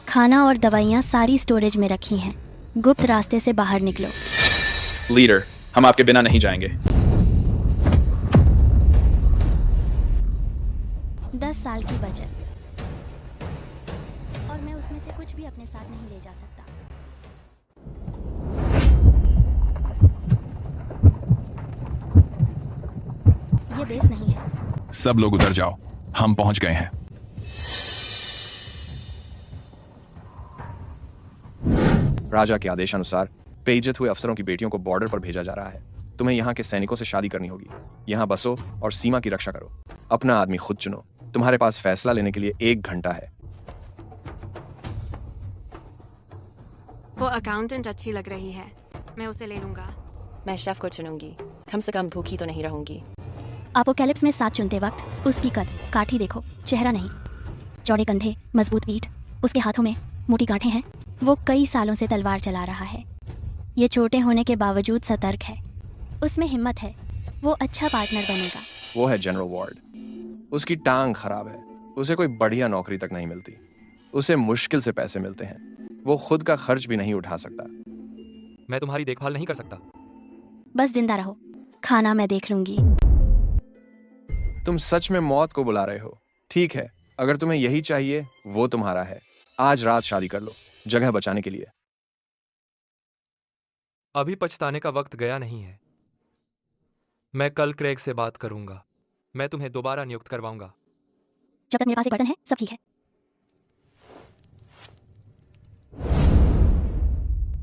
खाना और दवाइयाँ सारी स्टोरेज में रखी हैं। गुप्त रास्ते से बाहर निकलो। लीडर, हम आपके बिना नहीं जाएंगे। 10 साल की बचत, और मैं उसमें से कुछ भी अपने साथ नहीं ले जा सकता। ये बेस नहीं है। सब लोग उतर जाओ, हम पहुंच गए हैं। राजा के आदेशानुसार बेइज्जत हुए अफसरों की बेटियों को बॉर्डर पर भेजा जा रहा है। तुम्हें यहाँ के सैनिकों से शादी करनी होगी। यहाँ बसो और सीमा की रक्षा करो। अपना आदमी खुद चुनो। तुम्हारे पास फैसला लेने के लिए 1 घंटा है। वो अकाउंटेंट अच्छी लग रही है, मैं उसे ले लूंगा। मैं शेफ को चुनूंगी, कम से कम भूखी तो नहीं रहूंगी। अपोकैलिप्स में साथ चुनते वक्त उसकी कद काठी देखो, चेहरा नहीं। चौड़े कंधे, मजबूत पीठ, उसके हाथों में मोटी गांठें हैं। वो कई सालों से तलवार चला रहा है। ये छोटे होने के बावजूद सतर्क है। उसमें हिम्मत है। वो अच्छा पार्टनर बनेगा। वो है जनरल वार्ड। उसकी टांग खराब है। उसे कोई बढ़िया नौकरी तक नहीं मिलती। उसे मुश्किल से पैसे मिलते हैं। वो खुद का खर्च भी नहीं उठा सकता। मैं तुम्हारी देखभाल नहीं कर सकता। बस जिंदा रहो, खाना मैं देख लूंगी। तुम सच में मौत को बुला रहे हो? ठीक है, अगर तुम्हें यही चाहिए, वो तुम्हारा है। आज रात शादी कर लो, जगह बचाने के लिए। अभी पछताने का वक्त गया नहीं है। मैं कल क्रेग से बात करूंगा। मैं तुम्हें दोबारा नियुक्त करवाऊंगा। जब तक मेरे पास एक बर्तन है, सब ठीक है।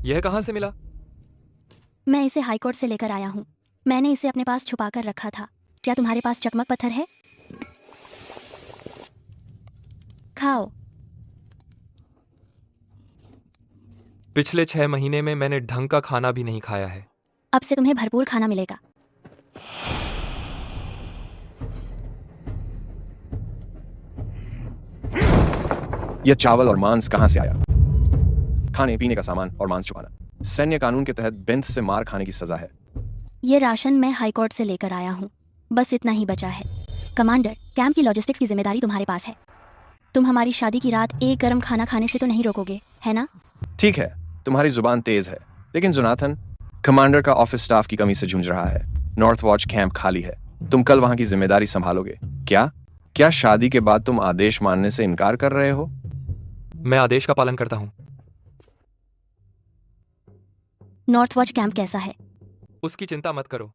यह कहां से मिला? मैं इसे हाईकोर्ट से लेकर आया हूँ। मैंने इसे अपने पास छुपा कर रखा था। क्या तुम्हारे पास चकमक पत्थर है? खाओ। पिछले 6 महीने में मैंने ढंग का खाना भी नहीं खाया है। अब से तुम्हें भरपूर खाना मिलेगा। यह चावल और मांस कहां से आया? खाने पीने का सामान और मांस छुपाना सैन्य कानून के तहत बिंद से मार खाने की सजा है। ये राशन मैं हाईकोर्ट से लेकर आया हूँ। बस इतना ही बचा है। कमांडर, कैंप की लॉजिस्टिक्स की जिम्मेदारी तुम्हारे पास है। तुम हमारी शादी की रात एक गर्म खाना खाने से तो नहीं रोकोगे, है ना? ठीक है, तुम्हारी जुबान तेज है, लेकिन जोनाथन, कमांडर का ऑफिस स्टाफ की कमी से जूझ रहा है। नॉर्थ वॉच कैंप खाली है। तुम कल वहां की जिम्मेदारी संभालोगे। क्या शादी के बाद तुम आदेश मानने से इनकार कर रहे हो? मैं आदेश का पालन करता हूं। नॉर्थ वॉच कैंप कैसा है? उसकी चिंता मत करो।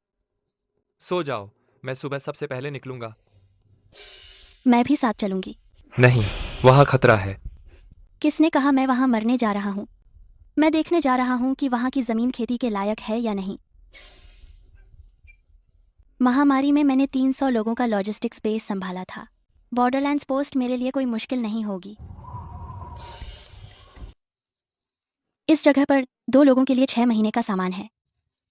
सो जाओ, मैं सुबह सबसे पहले निकलूंगा। मैं भी साथ चलूंगी। नहीं, वहां खतरा है। किसने कहा मैं वहां मरने जा रहा हूँ? मैं देखने जा रहा हूँ कि वहां की जमीन खेती के लायक है या नहीं। महामारी में मैंने 300 लोगों का लॉजिस्टिक्स बेस संभाला था। बॉर्डरलैंड्स पोस्ट मेरे लिए कोई मुश्किल नहीं होगी। इस जगह पर 2 लोगों के लिए 6 महीने का सामान है,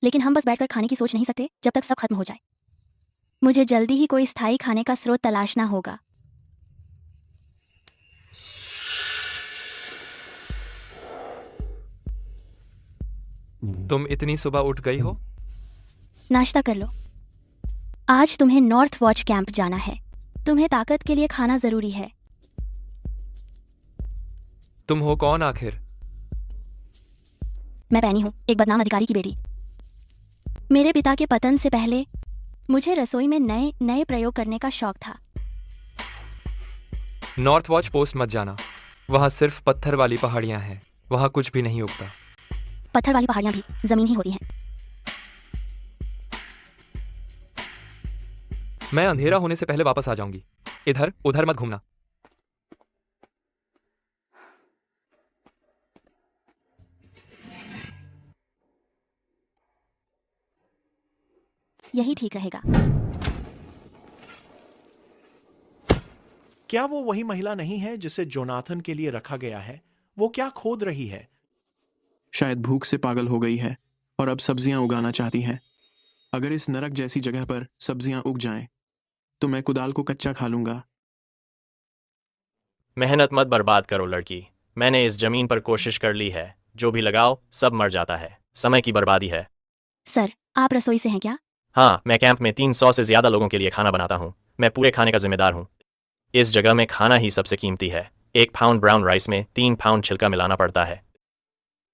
लेकिन हम बस बैठकर खाने की सोच नहीं सकते जब तक सब खत्म हो जाए। मुझे जल्दी ही कोई स्थायी खाने का स्रोत तलाशना होगा। तुम इतनी सुबह उठ गई हो? नाश्ता कर लो। आज तुम्हें नॉर्थ वॉच कैंप जाना है। तुम्हें ताकत के लिए खाना जरूरी है। तुम हो कौन आखिर? मैं पैनी हूँ, एक बदनाम अधिकारी की बेटी। मेरे पिता के पतन से पहले मुझे रसोई में नए नए प्रयोग करने का शौक था। नॉर्थ वॉच पोस्ट मत जाना। वहां सिर्फ पत्थर वाली पहाड़ियां हैं। वहां कुछ भी नहीं उगता। पत्थर वाली पहाड़ियां भी जमीन ही होती हैं। मैं अंधेरा होने से पहले वापस आ जाऊंगी। इधर उधर मत घूमना। यही ठीक रहेगा। क्या वो वही महिला नहीं है जिसे जोनाथन के लिए रखा गया है? वो क्या खोद रही है? शायद भूख से पागल हो गई है और अब सब्जियां उगाना चाहती है। अगर इस नरक जैसी जगह पर सब्जियां उग जाएं, तो मैं कुदाल को कच्चा खा लूंगा। मेहनत मत बर्बाद करो लड़की। मैंने इस जमीन पर कोशिश कर ली है। जो भी लगाओ सब मर जाता है। समय की बर्बादी है। सर, आप रसोई से हैं क्या? हाँ, मैं कैंप में 300 से ज्यादा लोगों के लिए खाना बनाता हूँ। मैं पूरे खाने का जिम्मेदार हूँ। इस जगह में खाना ही सबसे कीमती है। 1 पाउंड ब्राउन राइस में 3 पाउंड छिलका मिलाना पड़ता है।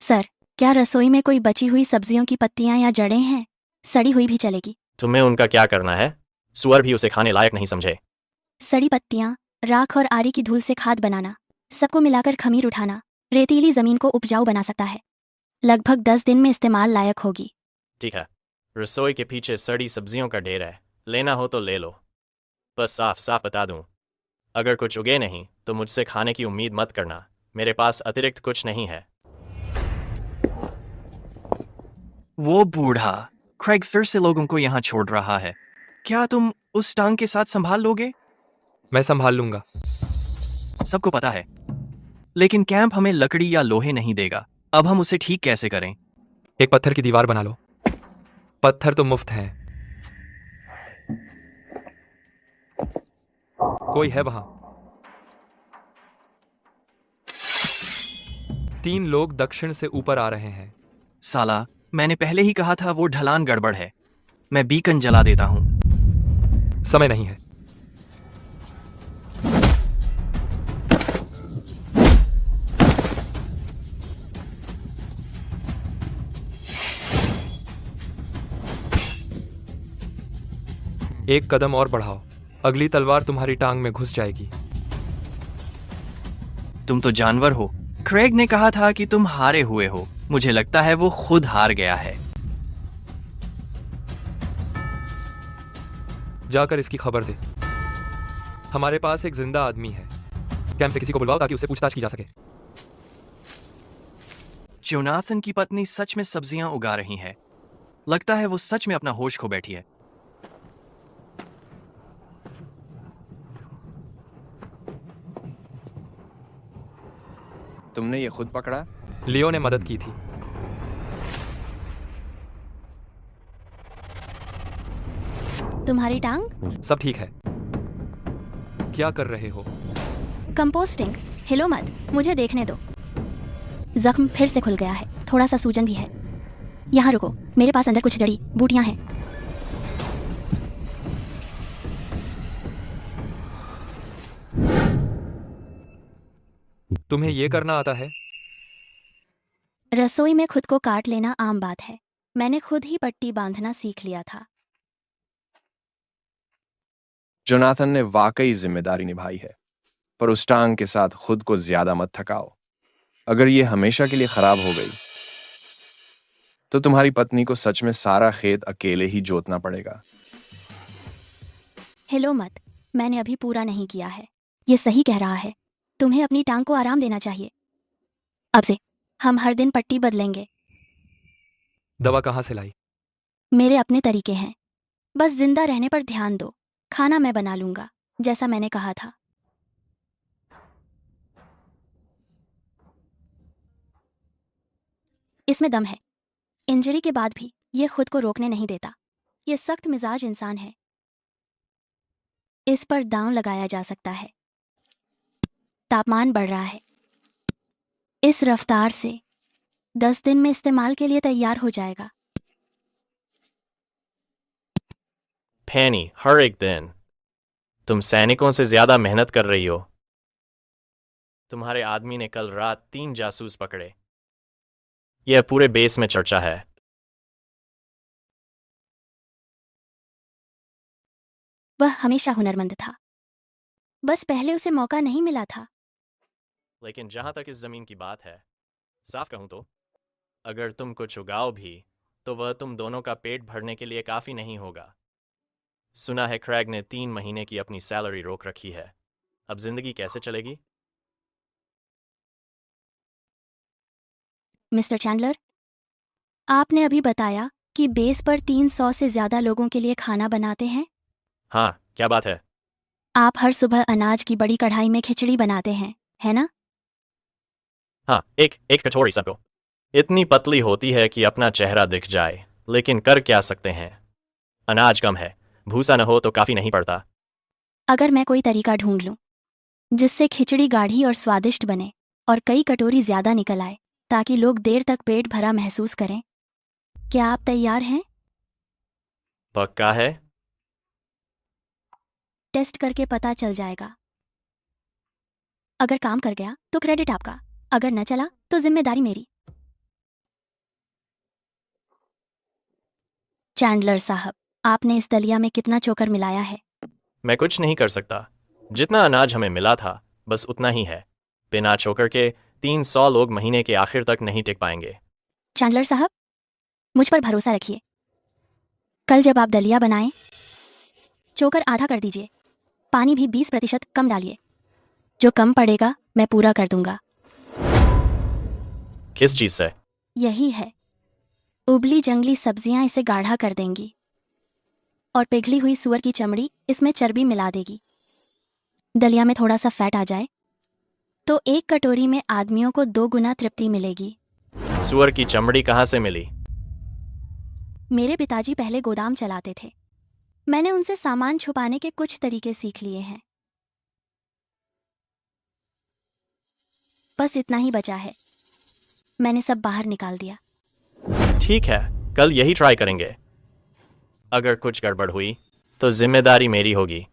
सर, क्या रसोई में कोई बची हुई सब्जियों की पत्तियां या जड़ें हैं? सड़ी हुई भी चलेगी। तुम्हें उनका क्या करना है? सुअर भी उसे खाने लायक नहीं समझे। सड़ी पत्तियां, राख और आरी की धूल से खाद बनाना, सबको मिलाकर खमीर उठाना रेतीली जमीन को उपजाऊ बना सकता है। लगभग 10 दिन में इस्तेमाल लायक होगी। ठीक है, रसोई के पीछे सड़ी सब्जियों का ढेर है, लेना हो तो ले लो। बस साफ साफ बता दूं, अगर कुछ उगे नहीं तो मुझसे खाने की उम्मीद मत करना। मेरे पास अतिरिक्त कुछ नहीं है। वो बूढ़ा क्रेग फिर से लोगों को यहाँ छोड़ रहा है। क्या तुम उस टांग के साथ संभाल लोगे? मैं संभाल लूंगा। सबको पता है, लेकिन कैंप हमें लकड़ी या लोहे नहीं देगा। अब हम उसे ठीक कैसे करें? एक पत्थर की दीवार बना लो। पत्थर तो मुफ्त हैं। कोई है वहां? 3 लोग दक्षिण से ऊपर आ रहे हैं। साला, मैंने पहले ही कहा था वो ढलान गड़बड़ है। मैं बीकन जला देता हूं। समय नहीं है। एक कदम और बढ़ाओ, अगली तलवार तुम्हारी टांग में घुस जाएगी। तुम तो जानवर हो। क्रेग ने कहा था कि तुम हारे हुए हो। मुझे लगता है वो खुद हार गया है। जाकर इसकी खबर दे। हमारे पास एक जिंदा आदमी है। कैंप से किसी को बुलवाओ ताकि उससे पूछताछ की जा सके। जोनाथन की पत्नी सच में सब्जियां उगा रही है। लगता है वो सच में अपना होश खो बैठी है। तुमने ये खुद पकड़ा? लियो ने मदद की थी। तुम्हारी टांग? सब ठीक है। क्या कर रहे हो? कंपोस्टिंग। हिलो मत, मुझे देखने दो। जख्म फिर से खुल गया है, थोड़ा सा सूजन भी है। यहाँ रुको, मेरे पास अंदर कुछ जड़ी बूटियां हैं। तुम्हें ये करना आता है? रसोई में खुद को काट लेना आम बात है। मैंने खुद ही पट्टी बांधना सीख लिया था। जोनाथन ने वाकई जिम्मेदारी निभाई है, पर उस टांग के साथ खुद को ज्यादा मत थकाओ। अगर ये हमेशा के लिए खराब हो गई तो तुम्हारी पत्नी को सच में सारा खेत अकेले ही जोतना पड़ेगा। हिलो मत, मैंने अभी पूरा नहीं किया है। ये सही कह रहा है। तुम्हें अपनी टांग को आराम देना चाहिए। अब से हम हर दिन पट्टी बदलेंगे। दवा कहाँ से लाई? मेरे अपने तरीके हैं। बस जिंदा रहने पर ध्यान दो। खाना मैं बना लूंगा, जैसा मैंने कहा था। इसमें दम है। इंजरी के बाद भी ये खुद को रोकने नहीं देता। ये सख्त मिजाज इंसान है। इस पर दांव लगाया जा सकता है। तापमान बढ़ रहा है। इस रफ्तार से 10 दिन में इस्तेमाल के लिए तैयार हो जाएगा। फैनी, हर एक दिन तुम सैनिकों से ज्यादा मेहनत कर रही हो। तुम्हारे आदमी ने कल रात 3 जासूस पकड़े। यह पूरे बेस में चर्चा है। वह हमेशा हुनरमंद था, बस पहले उसे मौका नहीं मिला था। लेकिन जहां तक इस जमीन की बात है, साफ कहूं तो अगर तुम कुछ उगाओ भी तो वह तुम दोनों का पेट भरने के लिए काफी नहीं होगा। सुना है क्रेग ने 3 महीने की अपनी सैलरी रोक रखी है। अब जिंदगी कैसे चलेगी? मिस्टर चैंडलर, आपने अभी बताया कि बेस पर 300 से ज्यादा लोगों के लिए खाना बनाते हैं। हाँ, क्या बात है? आप हर सुबह अनाज की बड़ी कढ़ाई में खिचड़ी बनाते हैं, है ना? हाँ, एक कटोरी सबको। इतनी पतली होती है कि अपना चेहरा दिख जाए, लेकिन कर क्या सकते हैं? अनाज कम है, भूसा न हो तो काफी नहीं पड़ता। अगर मैं कोई तरीका ढूंढ लूं जिससे खिचड़ी गाढ़ी और स्वादिष्ट बने और कई कटोरी ज्यादा निकल आए ताकि लोग देर तक पेट भरा महसूस करें, क्या आप तैयार हैं? पक्का है? टेस्ट करके पता चल जाएगा। अगर काम कर गया तो क्रेडिट आपका, अगर न चला तो जिम्मेदारी मेरी। चैंडलर साहब, आपने इस दलिया में कितना चोकर मिलाया है? मैं कुछ नहीं कर सकता। जितना अनाज हमें मिला था बस उतना ही है। बिना चोकर के 300 लोग महीने के आखिर तक नहीं टिक पाएंगे। चैंडलर साहब, मुझ पर भरोसा रखिए। कल जब आप दलिया बनाएं, चोकर आधा कर दीजिए, पानी भी 20% कम डालिए। जो कम पड़ेगा मैं पूरा कर दूंगा। किस चीज से? यही है, उबली जंगली सब्जियां इसे गाढ़ा कर देंगी और पिघली हुई सूअर की चमड़ी इसमें चर्बी मिला देगी। दलिया में थोड़ा सा फैट आ जाए तो एक कटोरी में आदमियों को 2 गुना तृप्ति मिलेगी। सूअर की चमड़ी कहाँ से मिली? मेरे पिताजी पहले गोदाम चलाते थे। मैंने उनसे सामान छुपाने के कुछ तरीके सीख लिए हैं। बस इतना ही बचा है, मैंने सब बाहर निकाल दिया। ठीक है, कल यही ट्राई करेंगे। अगर कुछ गड़बड़ हुई तो जिम्मेदारी मेरी होगी।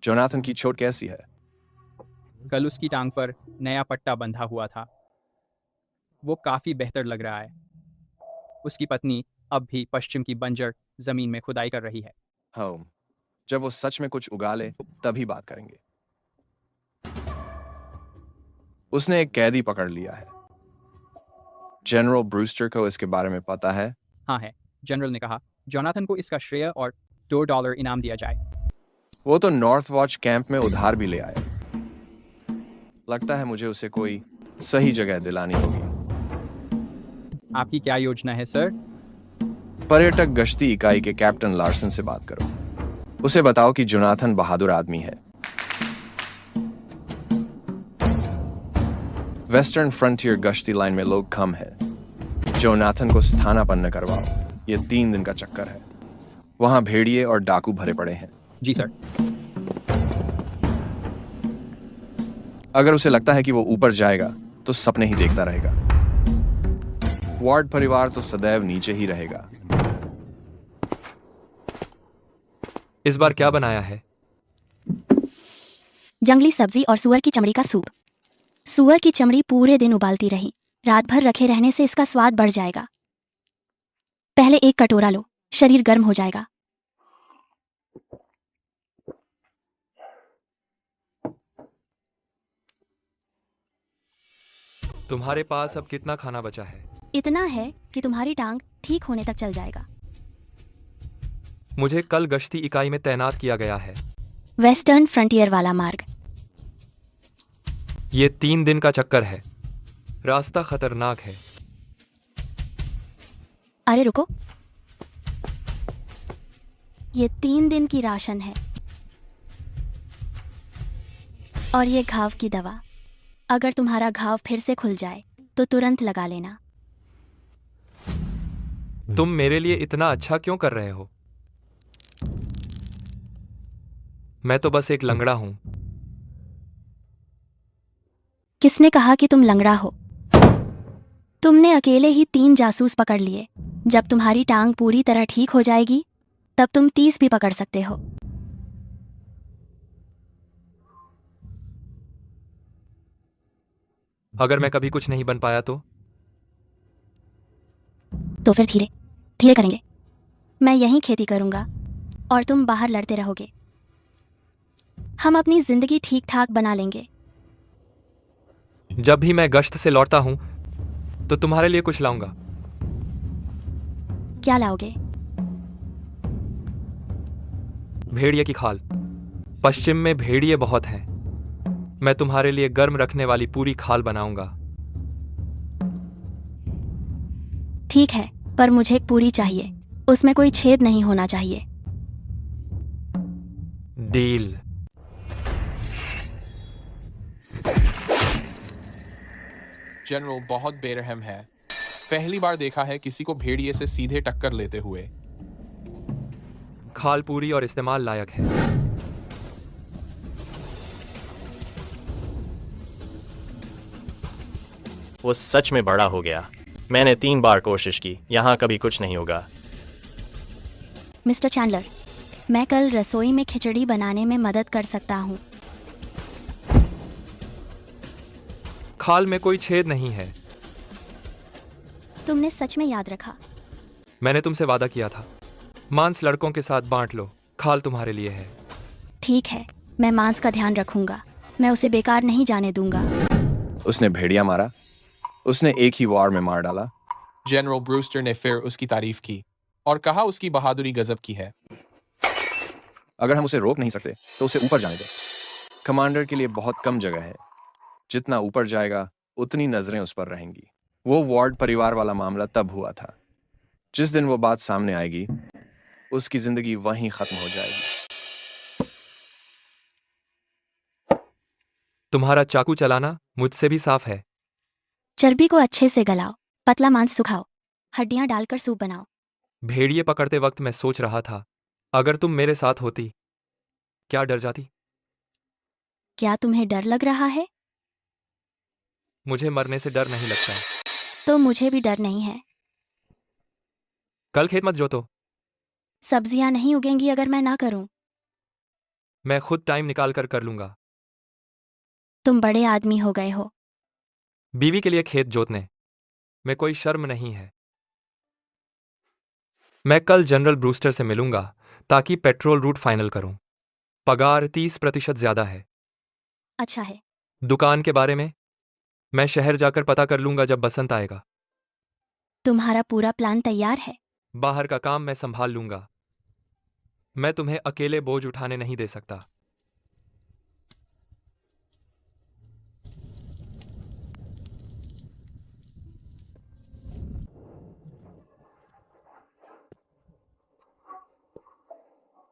जोनाथन की चोट कैसी है? कल उसकी टांग पर नया पट्टा बंधा हुआ था। वो काफी बेहतर लग रहा है। उसकी पत्नी अब भी पश्चिम की बंजर जमीन में खुदाई कर रही है। हाँ, जब वो सच में कुछ उगा ले तभी बात करेंगे। उसने एक कैदी पकड़ लिया है। जनरल ब्रूस्टर को इसके बारे में पता है? हाँ है, जनरल ने कहा जोनाथन को इसका श्रेय और $2 इनाम दिया जाए। वो तो नॉर्थ वॉच कैंप में उधार भी ले आया। लगता है मुझे उसे कोई सही जगह दिलानी होगी। आपकी क्या योजना है सर? पर्यटक गश्ती इकाई के कैप्टन लार्सन से बात करो। उसे बताओ कि जोनाथन बहादुर आदमी है। वेस्टर्न फ्रंटियर गश्ती लाइन में लोग कम है। जोनाथन को स्थानापन्न करवाओ। ये 3 दिन का चक्कर है। वहां भेड़िए और डाकू भरे पड़े हैं। जी सर। अगर उसे लगता है कि वो ऊपर जाएगा तो सपने ही देखता रहेगा। वार्ड परिवार तो सदैव नीचे ही रहेगा। इस बार क्या बनाया है? जंगली सब्जी और सूअर की चमड़ी का सूप। सूअर की चमड़ी पूरे दिन उबालती रही। रात भर रखे रहने से इसका स्वाद बढ़ जाएगा। पहले एक कटोरा लो, शरीर गर्म हो जाएगा। तुम्हारे पास अब कितना खाना बचा है? इतना है कि तुम्हारी टांग ठीक होने तक चल जाएगा। मुझे कल गश्ती इकाई में तैनात किया गया है। वेस्टर्न फ्रंटियर वाला मार्ग। ये 3 दिन का चक्कर है। रास्ता खतरनाक है। अरे रुको, ये 3 दिन की राशन है और ये घाव की दवा। अगर तुम्हारा घाव फिर से खुल जाए तो तुरंत लगा लेना। तुम मेरे लिए इतना अच्छा क्यों कर रहे हो? मैं तो बस एक लंगड़ा हूं। किसने कहा कि तुम लंगड़ा हो? तुमने अकेले ही 3 जासूस पकड़ लिए। जब तुम्हारी टांग पूरी तरह ठीक हो जाएगी तब तुम 30 भी पकड़ सकते हो। अगर मैं कभी कुछ नहीं बन पाया तो फिर धीरे धीरे करेंगे। मैं यहीं खेती करूंगा और तुम बाहर लड़ते रहोगे। हम अपनी जिंदगी ठीक ठाक बना लेंगे। जब भी मैं गश्त से लौटता हूं तो तुम्हारे लिए कुछ लाऊंगा। क्या लाओगे? भेड़िए की खाल। पश्चिम में भेड़िए बहुत हैं। मैं तुम्हारे लिए गर्म रखने वाली पूरी खाल बनाऊंगा। ठीक है, पर मुझे एक पूरी चाहिए। उसमें कोई छेद नहीं होना चाहिए। डील। जनरल बहुत बेरहम है। पहली बार देखा है किसी को भेड़िए से सीधे टक्कर लेते हुए। खाल पूरी और इस्तेमाल लायक है। वो सच में बड़ा हो गया। मैंने 3 बार कोशिश की, यहाँ कभी कुछ नहीं होगा। मिस्टर चैंडलर, मैं कल रसोई में खिचड़ी बनाने में मदद कर सकता हूँ। खाल में कोई छेद नहीं है। तुमने सच में याद रखा। मैंने तुमसे वादा किया था। मांस लड़कों के साथ बांट लो, खाल तुम्हारे लिए है। ठीक है, मैं मांस का ध्यान रखूंगा। मैं उसे बेकार नहीं जाने दूंगा। उसने भेड़िया मारा, उसने एक ही वार में मार डाला। जनरल ब्रूस्टर ने फिर उसकी तारीफ की और कहा उसकी बहादुरी गजब की है। अगर हम उसे रोक नहीं सकते तो उसे ऊपर जाने दें। कमांडर के लिए बहुत कम जगह है। जितना ऊपर जाएगा उतनी नजरें उस पर रहेंगी। वो वार्ड परिवार वाला मामला तब हुआ था। जिस दिन वो बात सामने आएगी उसकी जिंदगी वहीं खत्म हो जाएगी। तुम्हारा चाकू चलाना मुझसे भी साफ है। चर्बी को अच्छे से गलाओ, पतला मांस सुखाओ, हड्डियां डालकर सूप बनाओ। भेड़िए पकड़ते वक्त मैं सोच रहा था, अगर तुम मेरे साथ होती, क्या डर जाती? क्या तुम्हें डर लग रहा है? मुझे मरने से डर नहीं लगता। तो मुझे भी डर नहीं है। कल खेत मत जोतो। सब्जियां नहीं उगेंगी अगर मैं ना करूं। मैं खुद टाइम निकाल कर लूंगा। तुम बड़े आदमी हो गए हो। बीवी के लिए खेत जोतने में कोई शर्म नहीं है। मैं कल जनरल ब्रूस्टर से मिलूंगा ताकि पेट्रोल रूट फाइनल करूं। पगार 30% ज्यादा है। अच्छा है। दुकान के बारे में मैं शहर जाकर पता कर लूंगा जब बसंत आएगा। तुम्हारा पूरा प्लान तैयार है। बाहर का काम मैं संभाल लूंगा। मैं तुम्हें अकेले बोझ उठाने नहीं दे सकता।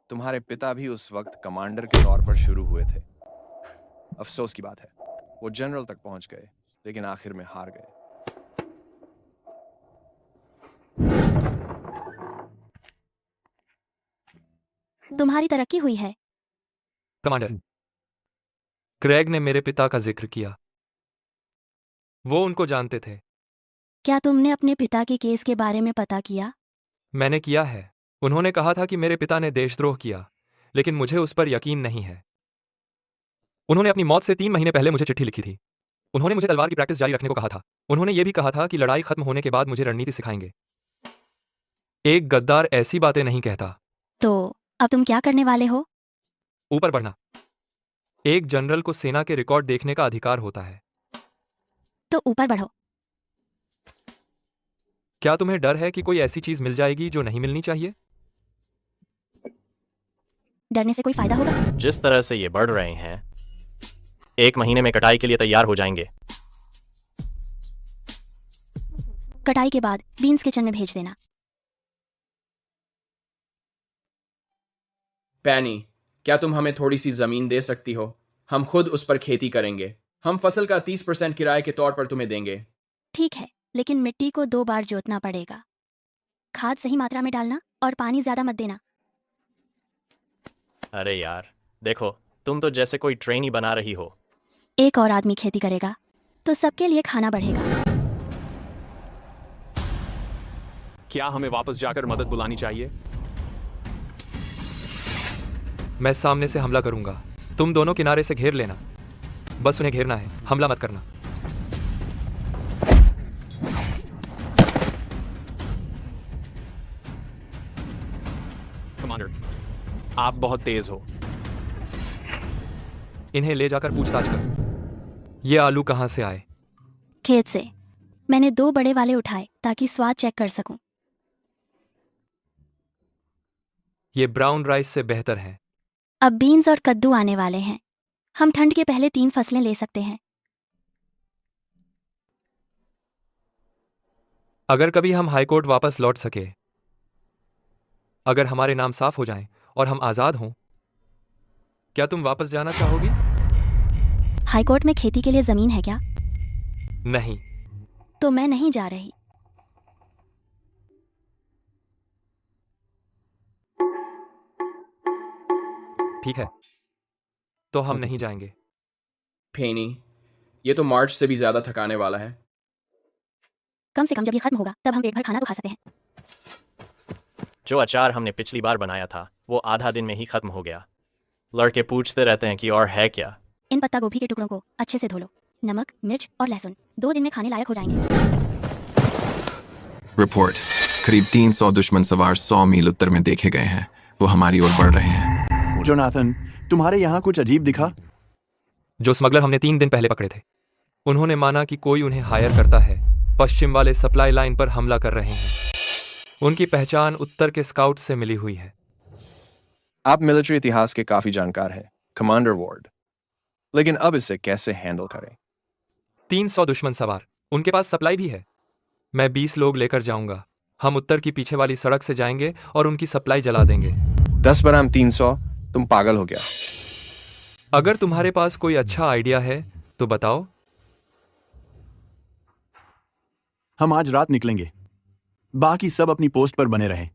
तुम्हारे पिता भी उस वक्त कमांडर के तौर पर शुरू हुए थे। अफसोस की बात है, वो जनरल तक पहुंच गए लेकिन आखिर में हार गए। तुम्हारी तरक्की हुई है। कमांडर, क्रेग ने मेरे पिता का जिक्र किया। वो उनको जानते थे। क्या तुमने अपने पिता के केस के बारे में पता किया? मैंने किया है। उन्होंने कहा था कि मेरे पिता ने देशद्रोह किया, लेकिन मुझे उस पर यकीन नहीं है। उन्होंने अपनी मौत से 3 महीने पहले मुझे चिट्ठी लिखी थी। उन्होंने मुझे तलवार की प्रैक्टिस जारी रखने को कहा था। उन्होंने ये भी कहा था कि लड़ाई खत्म होने के बाद मुझे रणनीति सिखाएंगे। एक गद्दार ऐसी बातें नहीं कहता। तो अब तुम क्या करने वाले हो? ऊपर बढ़ना। एक जनरल को सेना के रिकॉर्ड देखने का अधिकार होता है। तो ऊपर बढ़ो। क्या तुम्हें डर है कि कोई ऐसी चीज मिल जाएगी जो नहीं मिलनी चाहिए? डरने से कोई फायदा होगा? जिस तरह से ये बढ़ रहे हैं, 1 महीने में कटाई के लिए तैयार हो जाएंगे। कटाई के बाद बीन्स किचन में भेज देना। पैनी, क्या तुम हमें थोड़ी सी जमीन दे सकती हो? हम खुद उस पर खेती करेंगे। हम फसल का 30% किराए के तौर पर तुम्हें देंगे। ठीक है, लेकिन मिट्टी को 2 बार जोतना पड़ेगा। खाद सही मात्रा में डालना और पानी ज्यादा मत देना। अरे यार, देखो, तुम तो जैसे कोई ट्रेनी बना रही हो। एक और आदमी खेती करेगा तो सबके लिए खाना बढ़ेगा। क्या हमें वापस जाकर मदद बुलानी चाहिए? मैं सामने से हमला करूंगा। तुम दोनों किनारे से घेर लेना। बस उन्हें घेरना है, हमला मत करना। कमांडर, आप बहुत तेज हो। इन्हें ले जाकर पूछताछ करो। ये आलू कहां से आए? खेत से। मैंने 2 बड़े वाले उठाए ताकि स्वाद चेक कर सकूं। ये ब्राउन राइस से बेहतर है। अब बीन्स और कद्दू आने वाले हैं। हम ठंड के पहले 3 फसलें ले सकते हैं। अगर कभी हम हाईकोर्ट वापस लौट सके, अगर हमारे नाम साफ हो जाएं और हम आजाद हों, क्या तुम वापस जाना चाहोगी? हाईकोर्ट में खेती के लिए जमीन है क्या? नहीं। तो मैं नहीं जा रही। ठीक है, तो हम नहीं जाएंगे। फेनी, ये तो मार्च से भी ज्यादा थकाने वाला है। कम से कम जब ये खत्म होगा तब हम पेट भर खाना तो खा सकते हैं। जो अचार हमने पिछली बार बनाया था वो आधा दिन में ही खत्म हो गया। लड़के पूछते रहते हैं कि और है क्या। इन पत्ता गोभी के टुकड़ों को अच्छे से धो लो। नमक, मिर्च और लहसुन 2 दिन में खाने लायक हो जाएंगे। रिपोर्ट, करीब 300 दुश्मन सवार 100 मील उत्तर में देखे गए हैं। वो हमारी ओर बढ़ रहे हैं। जोनाथन, तुम्हारे यहाँ कुछ अजीब दिखा? जो स्मगलर हमने 3 दिन पहले पकड़े थे, उन्होंने माना कि कोई उन्हें हायर करता है। पश्चिम वाले सप्लाई लाइन पर हमला कर रहे हैं। उनकी पहचान उत्तर के स्काउट से मिली हुई है। आप मिलिट्री इतिहास के काफी जानकार हैं, कमांडर वार्ड, लेकिन अब इसे कैसे हैंडल करें? 300 दुश्मन सवार, उनके पास सप्लाई भी है। मैं 20 लोग लेकर जाऊंगा। हम उत्तर की पीछे वाली सड़क से जाएंगे और उनकी सप्लाई जला देंगे। 10 बनाम 300, तुम पागल हो गया। अगर तुम्हारे पास कोई अच्छा आइडिया है तो बताओ। हम आज रात निकलेंगे, बाकी सब अपनी पोस्ट पर बने रहें।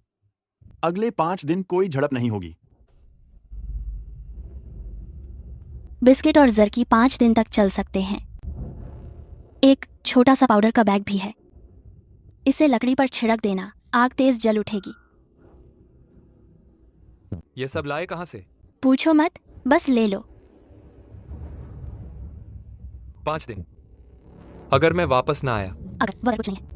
अगले 5 दिन कोई झड़प नहीं होगी। बिस्किट और जर्की 5 दिन तक चल सकते हैं। एक छोटा सा पाउडर का बैग भी है। इसे लकड़ी पर छिड़क देना, आग तेज जल उठेगी। ये सब लाए कहां से? पूछो मत, बस ले लो। 5 दिन। अगर मैं वापस ना आया? अगर वह कुछ नहीं है।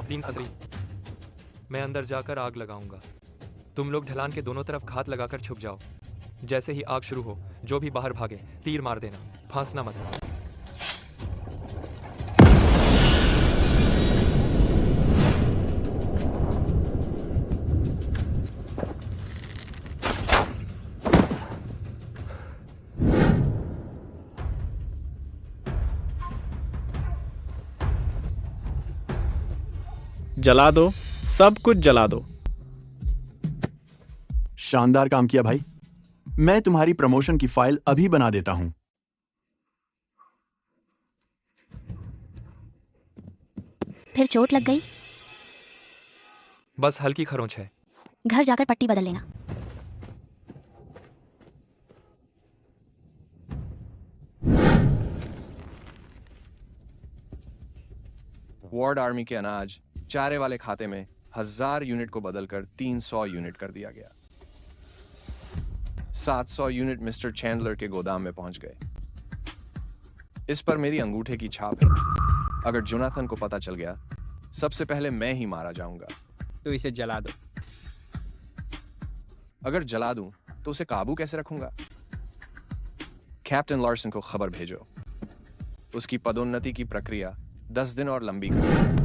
तीन सतरी। मैं अंदर जाकर आग लगाऊंगा। तुम लोग ढलान के दोनों तरफ घात लगाकर छुप जाओ। जैसे ही आग शुरू हो, जो भी बाहर भागे तीर मार देना, फांसना मत। जला दो, सब कुछ जला दो। शानदार काम किया भाई। मैं तुम्हारी प्रमोशन की फाइल अभी बना देता हूं। फिर चोट लग गई? बस हल्की खरोंच है। घर जाकर पट्टी बदल लेना। वार्ड आर्मी के अनाज चारे वाले खाते में 1000 यूनिट को बदलकर 300 यूनिट कर दिया गया। 700 यूनिट मिस्टर चैंडलर के गोदाम में पहुंच गए। इस पर मेरी अंगूठे की छाप है। अगर जोनाथन को पता चल गया, सबसे पहले मैं ही मारा जाऊंगा। तो इसे जला दो। अगर जला दूं तो उसे काबू कैसे रखूंगा? कैप्टन लार्सन को खबर भेजो। उसकी पदोन्नति की प्रक्रिया 10 दिन और लंबी करो।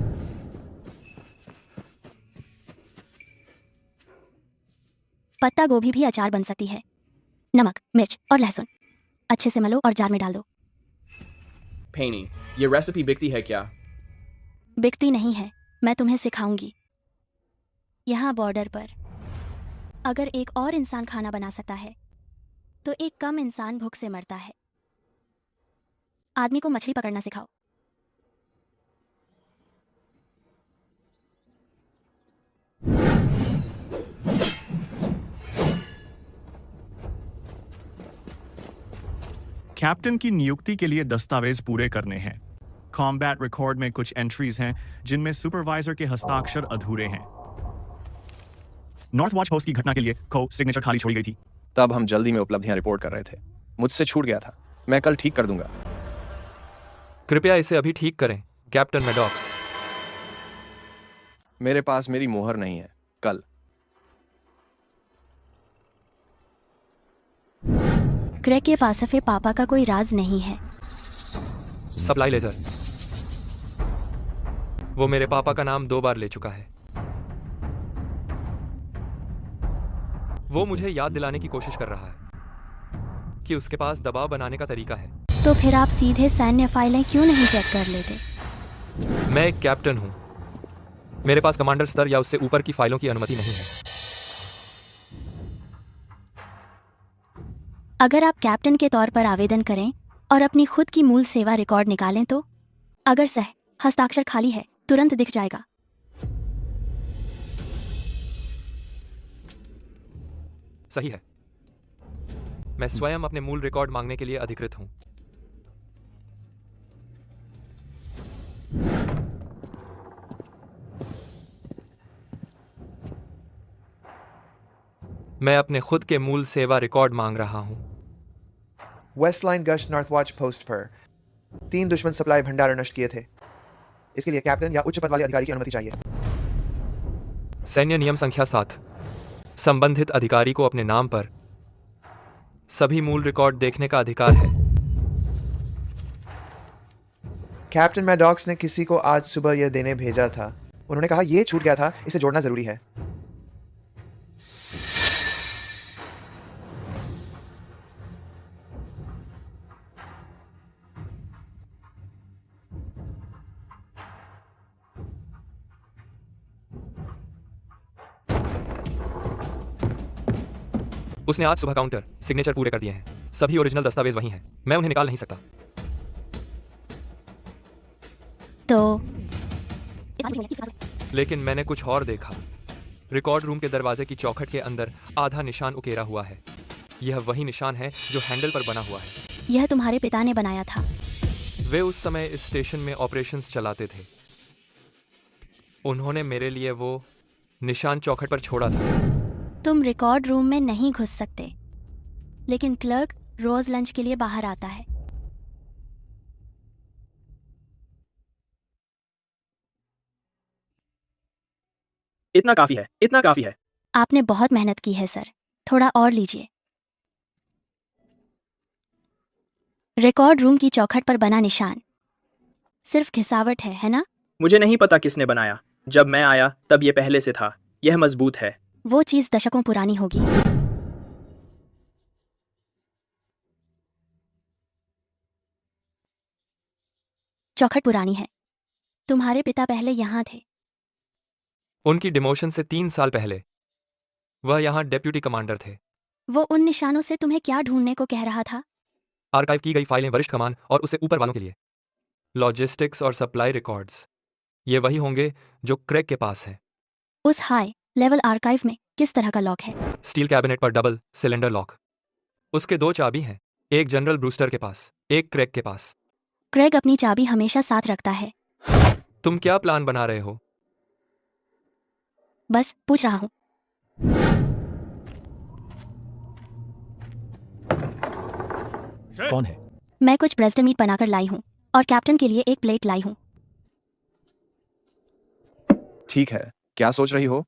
पत्ता गोभी भी अचार बन सकती है। नमक, मिर्च और लहसुन अच्छे से मलो और जार में डाल दो। पेनी, ये रेसिपी बिकती है क्या? बिकती नहीं है, मैं तुम्हें सिखाऊंगी। यहाँ बॉर्डर पर अगर एक और इंसान खाना बना सकता है तो एक कम इंसान भूख से मरता है। आदमी को मछली पकड़ना सिखाओ। कैप्टन की नियुक्ति के लिए दस्तावेज पूरे करने हैं। कॉम्बैट रिकॉर्ड में कुछ एंट्रीज हैं जिनमें सुपरवाइजर के हस्ताक्षर अधूरे हैं। नॉर्थ वॉच हाउस की घटना के लिए सिग्नेचर खाली छोड़ी गई थी। तब हम जल्दी में उपलब्धियां रिपोर्ट कर रहे थे। मुझसे छूट गया था। मैं कल ठीक कर दूंगा। कृपया इसे अभी ठीक करें, कैप्टन मैडॉक्स। मेरे पास मेरी मोहर नहीं है। कल। क्रेग के पासफे पापा का कोई राज नहीं है। Supply ledger. वो मेरे पापा का नाम 2 बार ले चुका है। वो मुझे याद दिलाने की कोशिश कर रहा है कि उसके पास दबाव बनाने का तरीका है। तो फिर आप सीधे सैन्य फाइलें क्यों नहीं चेक कर लेते? मैं एक कैप्टन हूं। मेरे पास कमांडर स्तर या उससे ऊपर की फाइलों की अनुमति नहीं है। अगर आप कैप्टन के तौर पर आवेदन करें और अपनी खुद की मूल सेवा रिकॉर्ड निकालें तो अगर हस्ताक्षर खाली है तुरंत दिख जाएगा। सही है। मैं स्वयं अपने मूल रिकॉर्ड मांगने के लिए अधिकृत हूं। मैं अपने खुद के मूल सेवा रिकॉर्ड मांग रहा हूं। वेस्ट लाइन गश्त नॉर्थ वॉच पोस्ट पर 3 दुश्मन सप्लाई भंडार नष्ट किए थे। इसके लिए कैप्टन या उच्च पद वाले अधिकारी की अनुमति चाहिए। सैन्य नियम संख्या 7। संबंधित अधिकारी को अपने नाम पर सभी मूल रिकॉर्ड देखने का अधिकार है। कैप्टन मैडॉक्स ने किसी को आज सुबह यह देने भेजा था। उन्होंने कहा यह छूट गया था, इसे जोड़ना जरूरी है। उसने आज सुबह काउंटर सिग्नेचर पूरे कर दिए हैं। सभी ओरिजिनल दस्तावेज वही हैं। मैं उन्हें निकाल नहीं सकता। तो लेकिन मैंने कुछ और देखा। रिकॉर्ड रूम के दरवाजे की चौखट के अंदर आधा निशान उकेरा हुआ है। यह वही निशान है जो हैंडल पर बना हुआ है। यह तुम्हारे पिता ने बनाया था। वे उस समय इस स्टेशन में ऑपरेशंस चलाते थे। उन्होंने मेरे लिए वो निशान चौखट पर छोड़ा था। तुम रिकॉर्ड रूम में नहीं घुस सकते, लेकिन क्लर्क रोज लंच के लिए बाहर आता है। इतना काफी है, इतना काफी है। आपने बहुत मेहनत की है सर, थोड़ा और लीजिए। रिकॉर्ड रूम की चौखट पर बना निशान सिर्फ घिसावट है ना? मुझे नहीं पता किसने बनाया। जब मैं आया तब ये पहले से था। यह मजबूत है। वो चीज दशकों पुरानी होगी। चौखट पुरानी है। तुम्हारे पिता पहले यहां थे। उनकी डिमोशन से 3 साल पहले वह यहां डेप्यूटी कमांडर थे। वो उन निशानों से तुम्हें क्या ढूंढने को कह रहा था? आर्काइव की गई फाइलें वरिष्ठ कमान और उससे ऊपर वालों के लिए। लॉजिस्टिक्स और सप्लाई रिकॉर्ड्स ये वही होंगे जो क्रेग के पास है। उस हाई लेवल आर्काइव में किस तरह का लॉक है? स्टील कैबिनेट पर डबल सिलेंडर लॉक। उसके 2 चाबी हैं, एक जनरल ब्रूस्टर के पास, एक क्रेग के पास। क्रेग अपनी चाबी हमेशा साथ रखता है। तुम क्या प्लान बना रहे हो? बस पूछ रहा हूं। कौन है? मैं कुछ ब्रेस्ट मीट बनाकर लाई हूं और कैप्टन के लिए एक प्लेट लाई हूं। ठीक है, क्या सोच रही हो?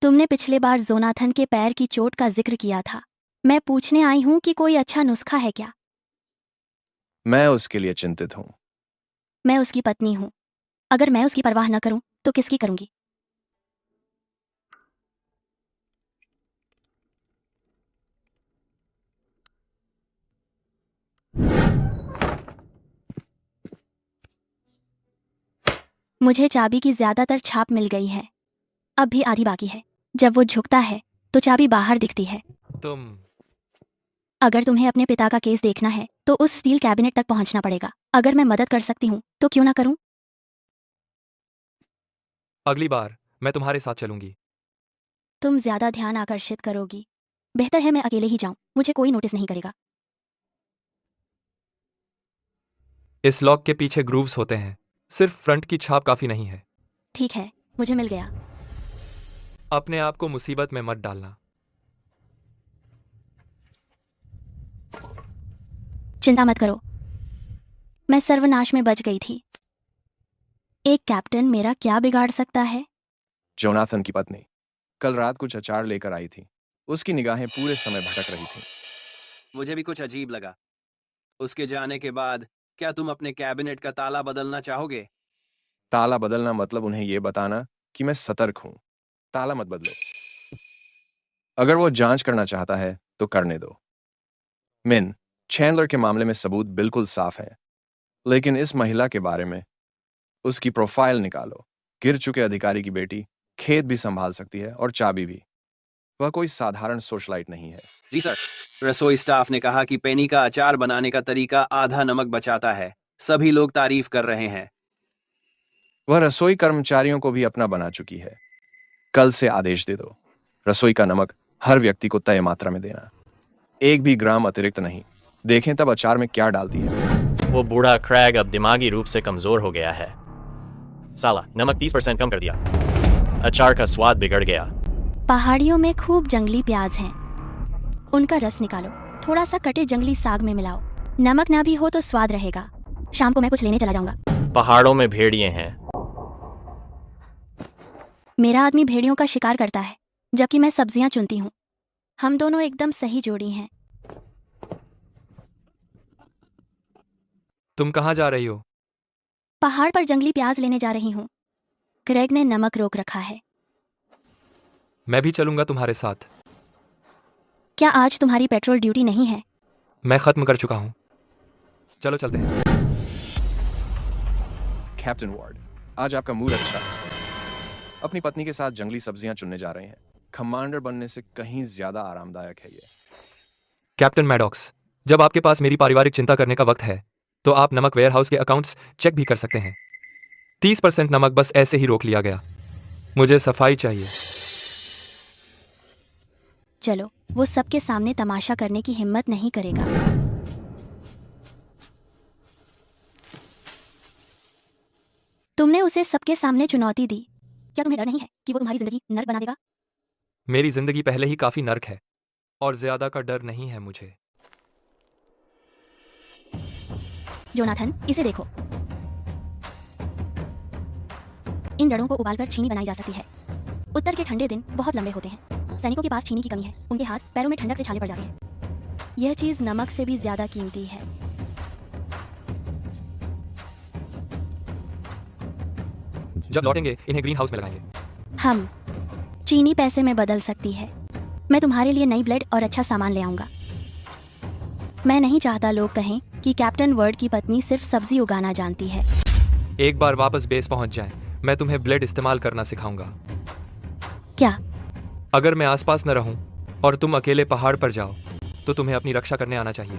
तुमने पिछले बार जोनाथन के पैर की चोट का जिक्र किया था। मैं पूछने आई हूं कि कोई अच्छा नुस्खा है क्या? मैं उसके लिए चिंतित हूं। मैं उसकी पत्नी हूं। अगर मैं उसकी परवाह न करूं तो किसकी करूंगी? मुझे चाबी की ज्यादातर छाप मिल गई है। अब भी आधी बाकी है। जब वो झुकता है तो चाबी बाहर दिखती है। अगर तुम्हें अपने पिता का केस देखना है तो उस स्टील कैबिनेट तक पहुंचना पड़ेगा। अगर मैं मदद कर सकती हूं तो क्यों ना करूं? अगली बार मैं तुम्हारे साथ चलूंगी। तुम ज्यादा ध्यान आकर्षित करोगी। बेहतर है मैं अकेले ही जाऊं। मुझे कोई नोटिस नहीं करेगा। इस लॉक के पीछे ग्रूव्स होते हैं। सिर्फ फ्रंट की छाप काफी नहीं है। ठीक है, मुझे मिल गया। अपने आप को मुसीबत में मत डालना। चिंता मत करो, मैं सर्वनाश में बच गई थी। एक कैप्टन मेरा क्या बिगाड़ सकता है? जोनाथन की पत्नी कल रात कुछ अचार लेकर आई थी। उसकी निगाहें पूरे समय भटक रही थी। मुझे भी कुछ अजीब लगा। उसके जाने के बाद क्या तुम अपने कैबिनेट का ताला बदलना चाहोगे? ताला बदलना मतलब उन्हें यह बताना कि मैं सतर्क हूं। ताला मत बदलो। अगर वो जांच करना चाहता है तो करने दो। मिन, चैंडलर के मामले में सबूत बिल्कुल साफ है, लेकिन इस महिला के बारे में उसकी प्रोफाइल निकालो। गिर चुके अधिकारी की बेटी खेत भी संभाल सकती है और चाबी भी। वह कोई साधारण सोशलाइट नहीं है। जी सर। रसोई स्टाफ ने कहा कि पेनी का अचार बनाने का तरीका आधा नमक बचाता है। सभी लोग तारीफ कर रहे हैं। वह रसोई कर्मचारियों को भी अपना बना चुकी है। कल से आदेश दे दो, रसोई का नमक हर व्यक्ति को तय मात्रा में देना। एक भी ग्राम अतिरिक्त नहीं। देखें तब अचार में क्या डालती है। वो बूढ़ा क्रैग अब दिमागी रूप से कमजोर हो गया है। साला नमक 30% कम कर दिया। अचार का स्वाद बिगड़ गया। पहाड़ियों में खूब जंगली प्याज हैं, उनका रस निकालो, थोड़ा सा कटे जंगली साग में मिलाओ। नमक ना भी हो तो स्वाद रहेगा। शाम को मैं कुछ लेने चला जाऊंगा। पहाड़ों में भेड़िए हैं। मेरा आदमी भेड़ियों का शिकार करता है, जबकि मैं सब्जियां चुनती हूँ। हम दोनों एकदम सही जोड़ी हैं। तुम कहाँ जा रही हो? पहाड़ पर जंगली प्याज लेने जा रही हूँ। क्रेग ने नमक रोक रखा है। मैं भी चलूंगा तुम्हारे साथ। क्या आज तुम्हारी पेट्रोल ड्यूटी नहीं है? मैं खत्म कर चुका हूँ। चलो चलते हैं। कैप्टन वार्ड, आज आपका मूड अच्छा है। अपनी पत्नी के साथ जंगली सब्जियां चुनने जा रहे हैं। कमांडर बनने से कहीं ज्यादा आरामदायक है ये। कैप्टन मैडॉक्स, जब आपके पास मेरी पारिवारिक चिंता करने का वक्त है तो आप नमक वेयरहाउस के अकाउंट्स चेक भी कर सकते हैं। 30% नमक बस ऐसे ही रोक लिया गया। मुझे सफाई चाहिए। चलो, वो सबके सामने तमाशा करने की हिम्मत नहीं करेगा। तुमने उसे सबके सामने चुनौती दी। क्या तुम्हें डर नहीं है कि वो तुम्हारी जिंदगी नर्क बना देगा? मेरी जिंदगी पहले ही काफी नर्क है और ज्यादा का डर नहीं है मुझे। जोनाथन, इसे देखो। इन जड़ों को उबालकर चीनी बनाई जा सकती है। उत्तर के ठंडे दिन बहुत लंबे होते हैं। सैनिकों के पास चीनी की कमी है। उनके हाथ पैरों में ठंडक से छाले पड़ जाते हैं। यह चीज नमक से भी ज्यादा कीमती है। जब लौटेंगे इन्हें ग्रीन हाउस में लगाएंगे। हम चीनी पैसे में बदल सकती है। मैं तुम्हारे लिए नई ब्लेड और अच्छा सामान ले आऊंगा। मैं नहीं चाहता लोग कहें कि कैप्टन वर्ड की पत्नी सिर्फ सब्जी उगाना जानती है। एक बार वापस बेस पहुंच जाएं, मैं तुम्हें ब्लेड इस्तेमाल करना सिखाऊंगा। क्या? अगर मैं आसपास न रहूं और तुम अकेले पहाड़ पर जाओ तो तुम्हें अपनी रक्षा करने आना चाहिए।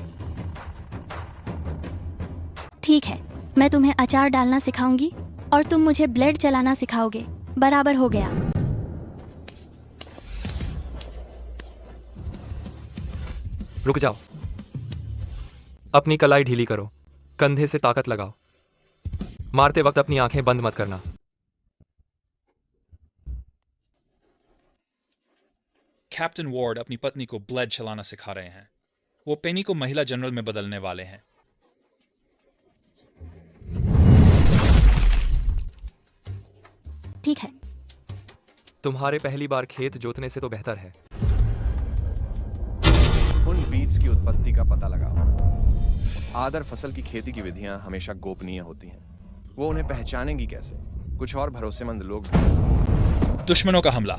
ठीक है, मैं तुम्हें अचार डालना सिखाऊंगी और तुम मुझे ब्लेड चलाना सिखाओगे। बराबर हो गया। रुक जाओ। अपनी कलाई ढीली करो, कंधे से ताकत लगाओ। मारते वक्त अपनी आंखें बंद मत करना। कैप्टन वार्ड अपनी पत्नी को ब्लेड चलाना सिखा रहे हैं। वो पेनी को महिला जनरल में बदलने वाले हैं। ठीक है। तुम्हारे पहली बार खेत जोतने से तो बेहतर है। उन बीज की उत्पत्ति का पता लगाओ। आदर फसल की खेती की विधियां हमेशा गोपनीय होती हैं। वो उन्हें पहचानेंगी कैसे? कुछ और भरोसेमंद लोग। दुश्मनों का हमला।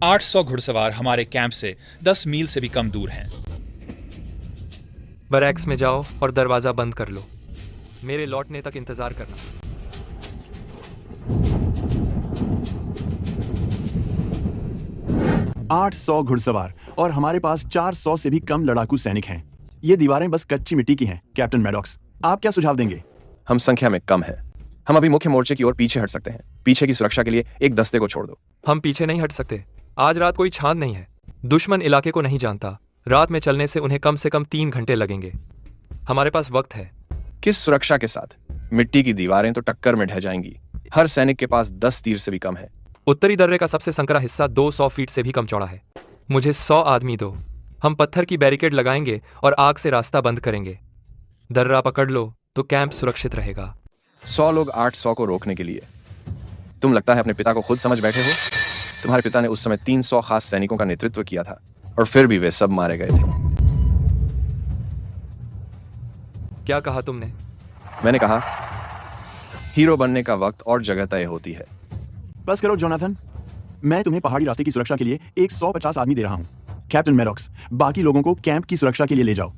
800 घुड़सवार हमारे कैंप से 10 मील से भी कम दूर हैं। बैरक्स में जाओ और दरवाजा बंद कर लो। मेरे लौटने तक इंतजार करना। आठ 800 घुड़सवार और हमारे पास 400 से भी कम लड़ाकू सैनिक हैं। ये दीवारें बस कच्ची मिट्टी की हैं। कैप्टन मैडॉक्स, आप क्या सुझाव देंगे? हम संख्या में कम है। हम अभी मुख्य मोर्चे की ओर पीछे हट सकते हैं। पीछे की सुरक्षा के लिए एक दस्ते को छोड़ दो। हम पीछे नहीं हट सकते। आज रात कोई छान नहीं है। दुश्मन इलाके को नहीं जानता। रात में चलने से उन्हें कम से कम 3 घंटे लगेंगे। हमारे पास वक्त है। किस सुरक्षा के साथ? मिट्टी की दीवारें तो टक्कर में ढह जाएंगी। हर सैनिक के पास 10 तीर से भी कम है। उत्तरी दर्रे का सबसे संकरा हिस्सा 200 फीट से भी कम चौड़ा है। मुझे 100 आदमी दो। हम पत्थर की बैरिकेड लगाएंगे और आग से रास्ता बंद करेंगे। दर्रा पकड़ लो तो कैंप सुरक्षित रहेगा। 100 लोग 800 को रोकने के लिए। तुम लगता है अपने पिता को खुद समझ बैठे हो। तुम्हारे पिता ने उस समय 300 खास सैनिकों का नेतृत्व किया था और फिर भी वे सब मारे गए थे। क्या कहा तुमने? मैंने कहा हीरो बनने का वक्त और जगह तय होती है। बस करो जोनाथन, मैं तुम्हें पहाड़ी रास्ते की सुरक्षा के लिए 150 आदमी दे रहा हूँ। कैप्टन मैडॉक्स, बाकी लोगों को कैंप की सुरक्षा के लिए ले जाओ।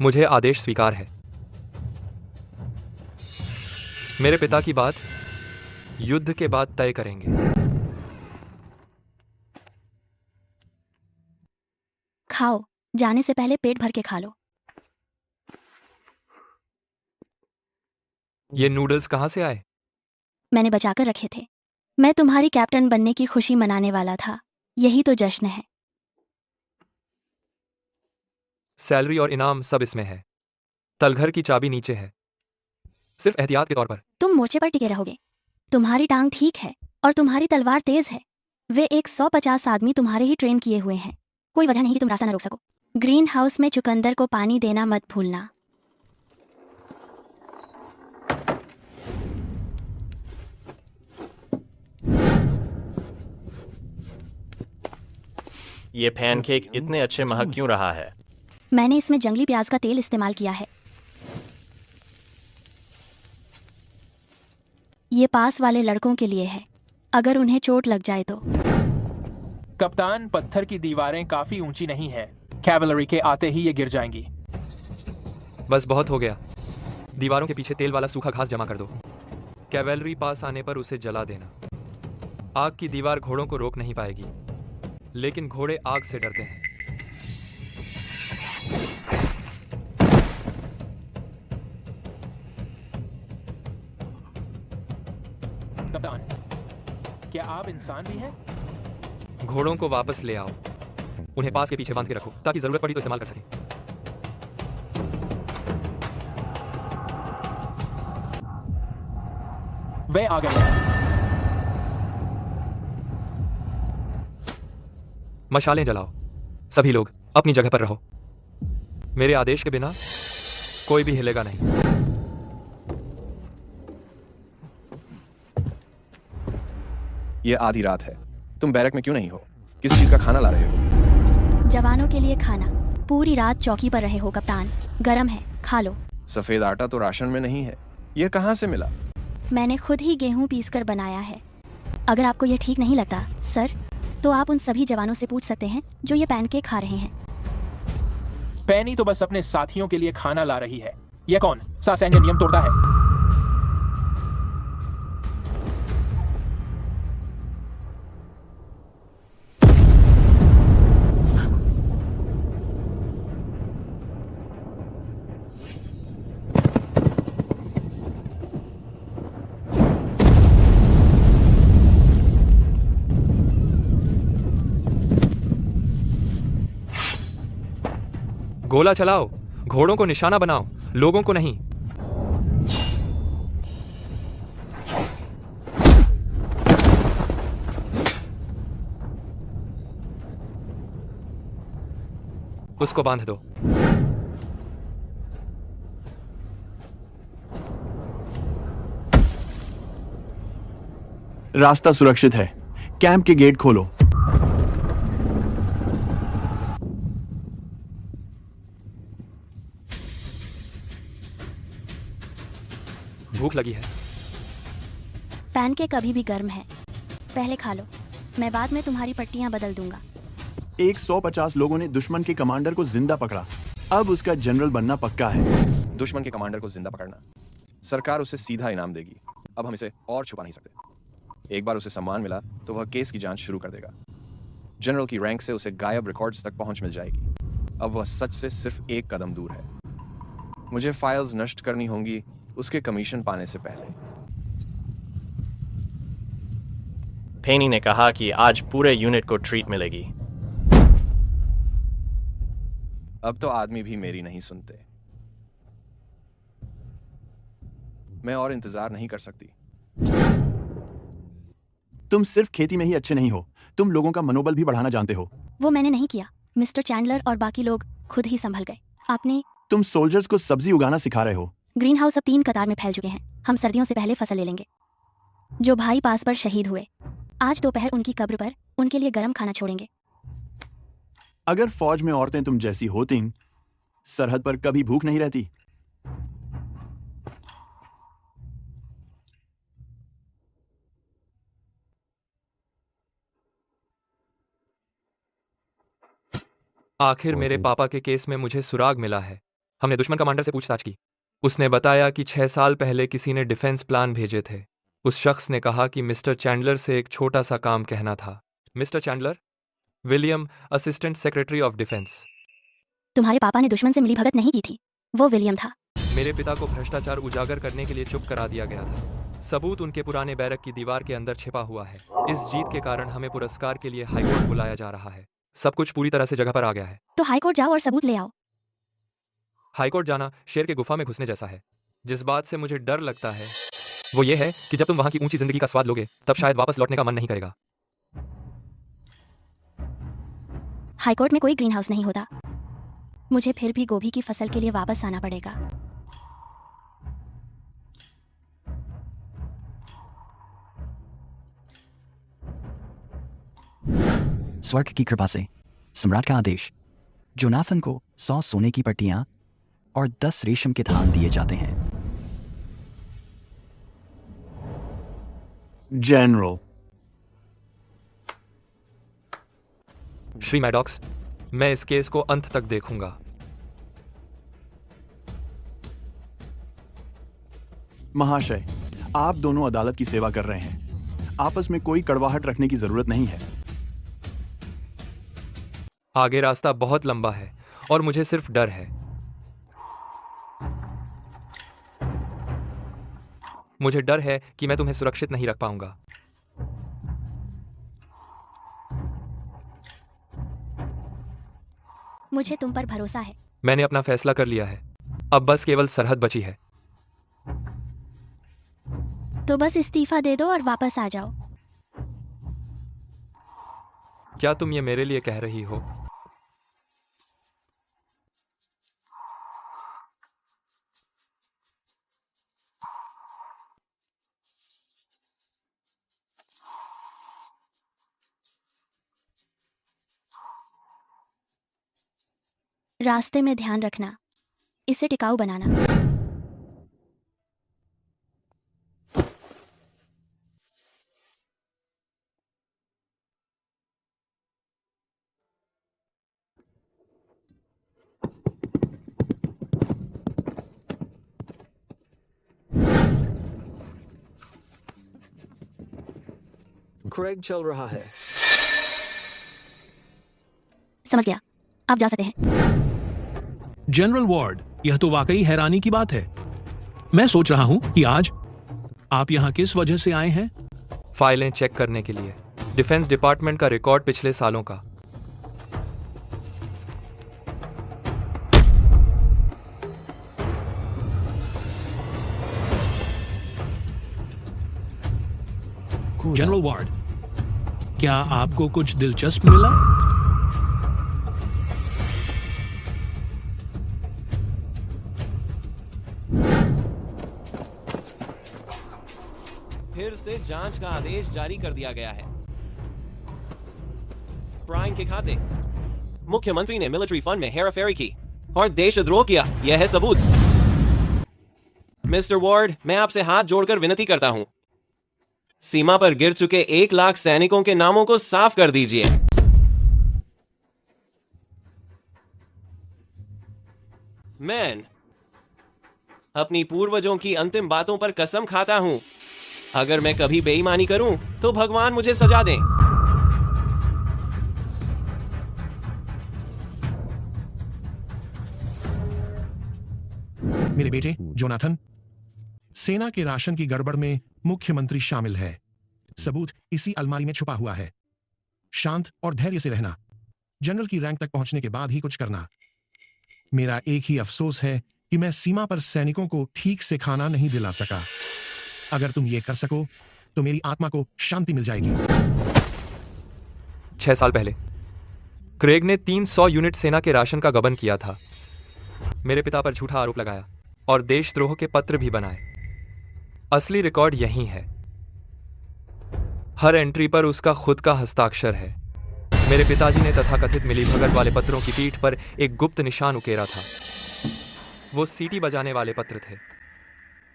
मुझे आदेश स्वीकार है। मेरे पिता की बात युद्ध के बाद तय करेंगे। खाओ, जाने से पहले पेट भर के खा लो। ये नूडल्स कहां से आए? मैंने बचाकर रखे थे। मैं तुम्हारी कैप्टन बनने की खुशी मनाने वाला था। यही तो जश्न है। सैलरी और इनाम सब इसमें है। तलघर की चाबी नीचे है, सिर्फ एहतियात के तौर पर। तुम मोर्चे पर टिके रहोगे। तुम्हारी टांग ठीक है और तुम्हारी तलवार तेज है। वे 150 आदमी तुम्हारे ही ट्रेन किए हुए हैं। कोई वजह नहीं कि तुम रास्ता न रोक सको। ग्रीन हाउस में चुकंदर को पानी देना मत भूलना। ये पैनकेक इतने अच्छे महक क्यों रहा है? मैंने इसमें जंगली प्याज का तेल इस्तेमाल किया है। ये पास वाले लड़कों के लिए है, अगर उन्हें चोट लग जाए तो। कप्तान, पत्थर की दीवारें काफी ऊंची नहीं है। कैवलरी के आते ही ये गिर जाएंगी। बस बहुत हो गया। दीवारों के पीछे तेल वाला सूखा घास जमा कर दो। कैवलरी पास आने पर उसे जला देना। आग की दीवार घोड़ों को रोक नहीं पाएगी, लेकिन घोड़े आग से डरते हैं। कप्तान, क्या आप इंसान भी हैं? घोड़ों को वापस ले आओ। उन्हें पास के पीछे बांध के रखो ताकि जरूरत पड़ी तो इस्तेमाल कर सकें। वे आ गए। मशालें जलाओ। सभी लोग अपनी जगह पर रहो। मेरे आदेश के बिना कोई भी हिलेगा नहीं। ये आधी रात है। तुम बैरक में क्यों नहीं हो? किस चीज का खाना ला रहे हो? जवानों के लिए खाना। पूरी रात चौकी पर रहे हो कप्तान। गरम है, खा लो। सफेद आटा तो राशन में नहीं है। ये कहाँ से मिला? मैंने खुद ही गेहूं पीसकर बनाया है। अगर आपको यह ठीक नहीं लगता सर, तो आप उन सभी जवानों से पूछ सकते हैं जो ये पैनकेक खा रहे हैं। पैनी तो बस अपने साथियों के लिए खाना ला रही है। यह कौन सा सैन्य नियम तोड़ता है? गोला चलाओ। घोड़ों को निशाना बनाओ, लोगों को नहीं। उसको बांध दो। रास्ता सुरक्षित है। कैंप के गेट खोलो। भूख लगी है। पैनकेक अभी भी गर्म है, पहले खा लो। मैं बाद में तुम्हारी पट्टियां बदल दूंगा। 150 लोगों ने दुश्मन के कमांडर को जिंदा पकड़ा। अब उसका जनरल बनना पक्का है। दुश्मन के कमांडर को जिंदा पकड़ना, सरकार उसे सीधा इनाम देगी। अब हम इसे और छुपा नहीं सकते। एक बार उसे सम्मान मिला तो वह केस की जांच शुरू कर देगा। जनरल की रैंक से उसे गायब रिकॉर्ड्स तक पहुंच मिल जाएगी। अब वह सच से सिर्फ एक कदम दूर है। मुझे फाइल्स नष्ट करनी होंगी उसके कमीशन पाने से पहले। पेनी ने कहा कि आज पूरे यूनिट को ट्रीट मिलेगी। अब तो आदमी भी मेरी नहीं सुनते। मैं और इंतजार नहीं कर सकती। तुम सिर्फ खेती में ही अच्छे नहीं हो, तुम लोगों का मनोबल भी बढ़ाना जानते हो। वो मैंने नहीं किया। मिस्टर चैंडलर और बाकी लोग खुद ही संभल गए। आपने तुम सोल्जर्स को सब्जी उगाना सिखा रहे हो। ग्रीन हाउस अब 3 कतार में फैल चुके हैं। हम सर्दियों से पहले फसल ले लेंगे। जो भाई पास पर शहीद हुए, आज दोपहर उनकी कब्र पर उनके लिए गर्म खाना छोड़ेंगे। अगर फौज में औरतें तुम जैसी होती, सरहद पर कभी भूख नहीं रहती। आखिर मेरे पापा के केस में मुझे सुराग मिला है। हमने दुश्मन कमांडर से पूछताछ की। उसने बताया कि 6 साल पहले किसी ने डिफेंस प्लान भेजे थे। उस शख्स ने कहा कि मिस्टर चैंडलर से एक छोटा सा काम कहना था। Mister Chandler, William, assistant secretary of defence. तुम्हारे पापा ने दुश्मन से मिली भगत नहीं की थी, वो विलियम था। मेरे पिता को भ्रष्टाचार उजागर करने के लिए चुप करा दिया गया था। सबूत उनके पुराने बैरक की दीवार के अंदर छिपा हुआ है। इस जीत के कारण हमें पुरस्कार के लिए हाईकोर्ट बुलाया जा रहा है। सब कुछ पूरी तरह से जगह पर आ गया है। तो हाईकोर्ट जाओ और सबूत ले आओ। हाईकोर्ट जाना शेर के गुफा में घुसने जैसा है। जिस बात से मुझे डर लगता है वो ये है कि जब तुम वहां की ऊंची जिंदगी का स्वाद लोगे तब शायद वापस लौटने का मन नहीं करेगा। हाईकोर्ट में कोई ग्रीन हाउस नहीं होता। मुझे फिर भी गोभी की फसल के लिए वापस आना पड़ेगा। स्वर्ग की कृपा से सम्राट का आदेश, जोनाथन को 100 सोने की पट्टियां और 10 रेशम के थान दिए जाते हैं। जनरल। श्री मैडॉक्स, मैं इस केस को अंत तक देखूंगा। महाशय, आप दोनों अदालत की सेवा कर रहे हैं। आपस में कोई कड़वाहट रखने की जरूरत नहीं है। आगे रास्ता बहुत लंबा है और मुझे सिर्फ डर है। मुझे डर है कि मैं तुम्हें सुरक्षित नहीं रख पाऊंगा। मुझे तुम पर भरोसा है। मैंने अपना फैसला कर लिया है। अब बस केवल सरहद बची है। तो बस इस्तीफा दे दो और वापस आ जाओ। क्या तुम ये मेरे लिए कह रही हो? रास्ते में ध्यान रखना, इसे टिकाऊ बनाना। क्रेग चल रहा है। समझ गया, आप जा सकते हैं। जनरल वॉर्ड, यह तो वाकई हैरानी की बात है। मैं सोच रहा हूं कि आज आप यहां किस वजह से आए हैं? फाइलें चेक करने के लिए। डिफेंस डिपार्टमेंट का रिकॉर्ड पिछले सालों का। जनरल वॉर्ड, क्या आपको कुछ दिलचस्प मिला? फिर से जांच का आदेश जारी कर दिया गया है। प्राइम के खाते। मुख्यमंत्री ने मिलिट्री फंड में हेराफेरी की और देशद्रोह किया, यह है सबूत। मिस्टर वॉर्ड, मैं आपसे हाथ जोड़कर विनती करता हूं, सीमा पर गिर चुके 1 लाख सैनिकों के नामों को साफ कर दीजिए। मैं अपनी पूर्वजों की अंतिम बातों पर कसम खाता हूं, अगर मैं कभी बेईमानी करूं तो भगवान मुझे सजा दें। मेरे बेटे जोनाथन, सेना के राशन की गड़बड़ में मुख्यमंत्री शामिल है। सबूत इसी अलमारी में छुपा हुआ है। शांत और धैर्य से रहना। जनरल की रैंक तक पहुंचने के बाद ही कुछ करना। मेरा एक ही अफसोस है कि मैं सीमा पर सैनिकों को ठीक से खाना नहीं दिला सका। अगर तुम ये कर सको तो मेरी आत्मा को शांति मिल जाएगी। 6 साल पहले क्रेग ने 300 यूनिट सेना के राशन का गबन किया था। मेरे पिता पर झूठा आरोप लगाया और देशद्रोह के पत्र भी बनाए। असली रिकॉर्ड यही है। हर एंट्री पर उसका खुद का हस्ताक्षर है। मेरे पिताजी ने तथाकथित मिलीभगत वाले पत्रों की पीठ पर एक गुप्त निशान उकेरा था। वो सीटी बजाने वाले पत्र थे।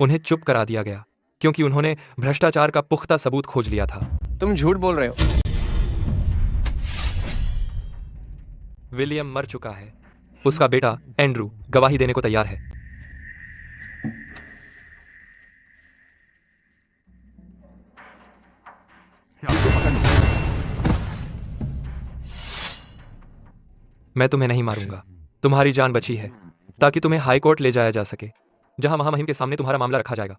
उन्हें चुप करा दिया गया क्योंकि उन्होंने भ्रष्टाचार का पुख्ता सबूत खोज लिया था। तुम झूठ बोल रहे हो। विलियम मर चुका है। उसका बेटा एंड्रू गवाही देने को तैयार है। मैं तुम्हें नहीं मारूंगा। तुम्हारी जान बची है ताकि तुम्हें हाई कोर्ट ले जाया जा सके, जहां महामहिम के सामने तुम्हारा मामला रखा जाएगा।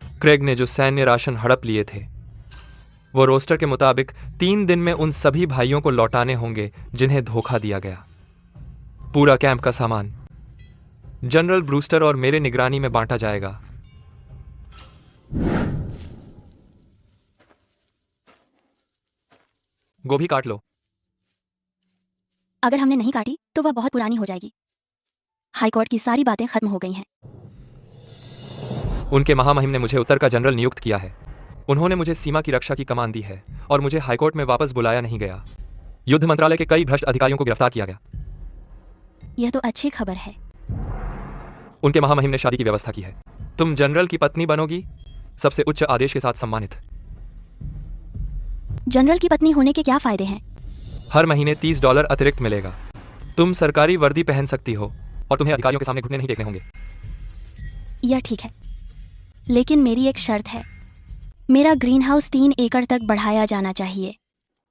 क्रेग ने जो सैन्य राशन हड़प लिए थे वो रोस्टर के मुताबिक 3 दिन में उन सभी भाइयों को लौटाने होंगे जिन्हें धोखा दिया गया। पूरा कैंप का सामान जनरल ब्रूस्टर और मेरे निगरानी में बांटा जाएगा। गोभी काट लो। अगर हमने नहीं काटी तो वह बहुत पुरानी हो जाएगी। हाईकोर्ट की सारी बातें खत्म हो गई हैं। उनके महामहिम ने मुझे उत्तर का जनरल नियुक्त किया है। उन्होंने मुझे सीमा की रक्षा की कमान दी है और मुझे हाईकोर्ट में वापस बुलाया नहीं गया। युद्ध मंत्रालय के कई भ्रष्ट अधिकारियों को गिरफ्तार किया गया। यह तो अच्छी खबर है। उनके महामहिम ने शादी की व्यवस्था की है। तुम जनरल की पत्नी बनोगी, सबसे उच्च आदेश के साथ सम्मानित। जनरल की पत्नी होने के क्या फायदे हैं? हर महीने $30 अतिरिक्त मिलेगा। तुम सरकारी वर्दी पहन सकती हो और तुम्हें अधिकारियों के सामने घुटने नहीं टेकने होंगे। यह ठीक है, लेकिन मेरी एक शर्त है। मेरा ग्रीन हाउस 3 एकड़ तक बढ़ाया जाना चाहिए।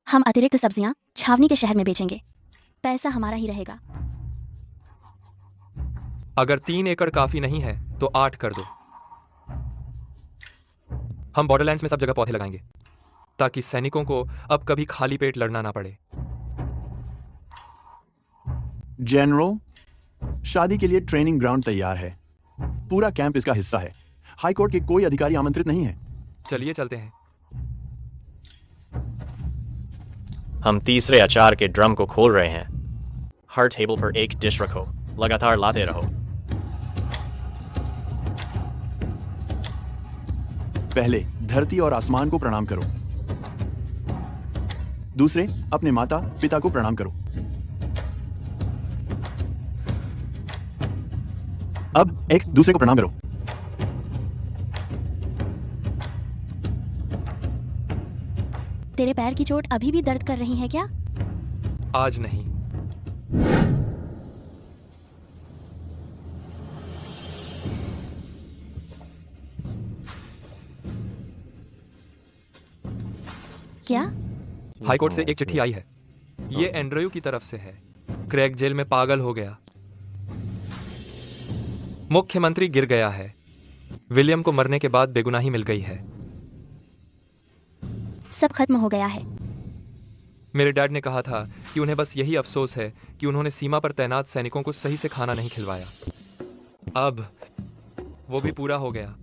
हम अतिरिक्त सब्जियां छावनी के शहर में बेचेंगे। पैसा हमारा ही रहेगा। अगर 3 एकड़ काफी नहीं है तो 8 कर दो। हम बॉर्डरलैंड्स में सब जगह पौधे लगाएंगे ताकि सैनिकों को अब कभी खाली पेट लड़ना ना पड़े। जनरल, शादी के लिए ट्रेनिंग ग्राउंड तैयार है। पूरा कैंप इसका हिस्सा है। हाईकोर्ट के कोई अधिकारी आमंत्रित नहीं है। चलिए चलते हैं। हम तीसरे अचार के ड्रम को खोल रहे हैं। हर टेबल पर एक डिश रखो, लगातार लाते रहो। पहले धरती और आसमान को प्रणाम करो। दूसरे, अपने माता पिता को प्रणाम करो। अब एक दूसरे को प्रणाम करो। तेरे पैर की चोट अभी भी दर्द कर रही है क्या? आज नहीं। क्या? हाईकोर्ट से एक चिट्ठी आई है। ये एंड्रयू की तरफ से है। क्रेग जेल में पागल हो गया। मुख्यमंत्री गिर गया है। विलियम को मरने के बाद बेगुनाही मिल गई है। सब खत्म हो गया है। मेरे डैड ने कहा था कि उन्हें बस यही अफसोस है कि उन्होंने सीमा पर तैनात सैनिकों को सही से खाना नहीं खिलवाया। अब वो भी पूरा हो गया।